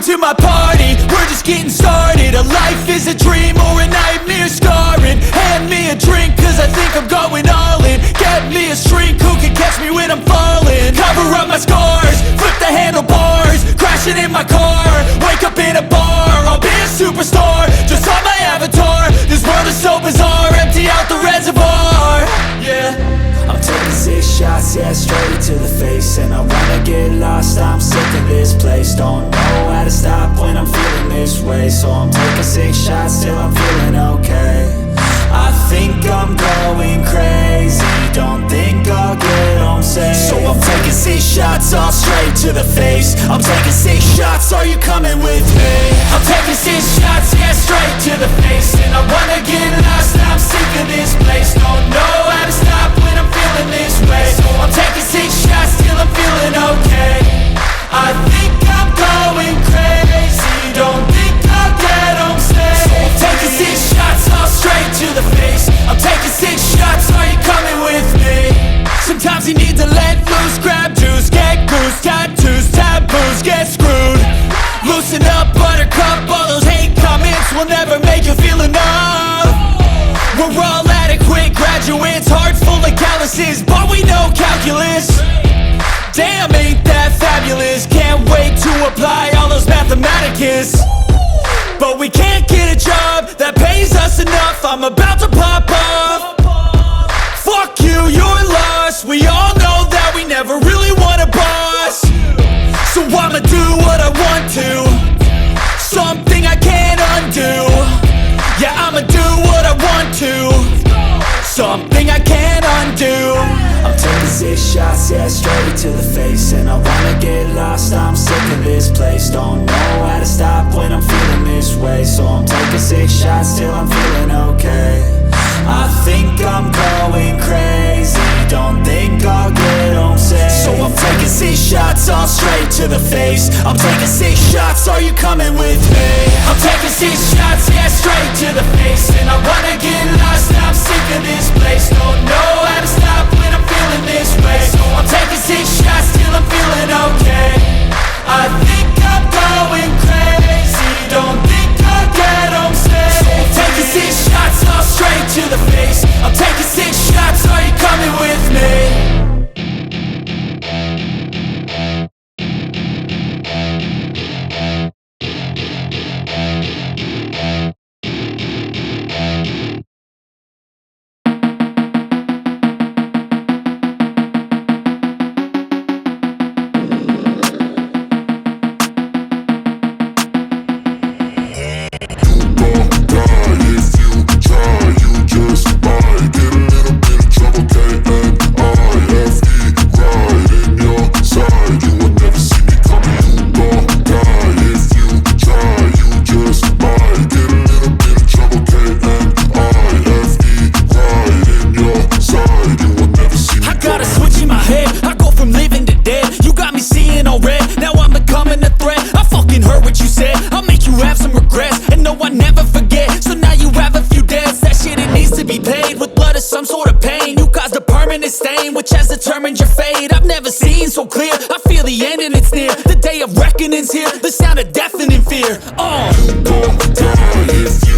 to my party, we're just getting started. A life is a dream or a nightmare scarring. Hand me a drink cause I think I'm going all in. Get me a shrink who can catch me when I'm falling. Cover up my scars, flip the handlebars, crashing in my car, wake up in a bar. I'll be a superstar, just on my avatar. This world is so bizarre, empty out the reservoir. Yeah, I'm taking 6 shots, yeah, straight to the face. And I wanna get lost, I'm sick of this place. Don't know how to stop when I'm feeling this way. So I'm taking 6 shots till I'm feeling okay. I think I'm going crazy, don't think I'll get home safe. So I'm taking 6 shots, all straight to the face. I'm taking 6 shots, are you coming with me? I'm taking 6 shots, yeah, straight to the face. And I wanna get lost, I'm sick of this place. Don't know how to stop when I'm feeling this way. So I'm taking 6 shots till I'm feeling okay. I think I'm going crazy, don't think I'll get home safe. So I'm taking 6 shots, all straight to the face. I'm taking 6 shots, are you coming with me? sometimes you need to let loose, grab juice, get goose, tattoos, taboos, get screwed. Loosen up, buttercup, all those hate comments will never make you feel enough. We're all adequate graduates, heart full of calluses, but we know calculus. Damn, ain't that fabulous? Can't wait to apply all those mathematicus. But we can't get a job that pays us enough. I'm about to pop off. Fuck you, you're lost. We all know that we never really want a boss. So I'ma do what I want to, something I can't undo. Yeah, I'ma do what I want to, something I can't undo. I'm taking 6 shots, yeah, straight to the face. And I wanna get lost, I'm sick of this place. Don't know how to stop when I'm feeling this way. So I'm taking 6 shots till I'm feeling okay. I think I'm going crazy, don't think I'll get home safe. So I'm taking 6 shots, all straight to the face. I'm taking 6 shots, are you coming with me? I'm taking 6 shots, yeah, straight to the face. And I wanna get lost, I'm sick of this place. Don't know how to stop when I'm feeling this way. So I'm taking 6 shots till I'm feeling okay. I think I'm going crazy, don't think I'll get home safe. So I'm taking 6 shots, all straight to the face. I'm taking 6 shots, are you coming with me? Which has determined your fate. I've never seen so clear. I feel the end and it's near. The day of reckoning's here. The sound of deafening fear. You gon' die if you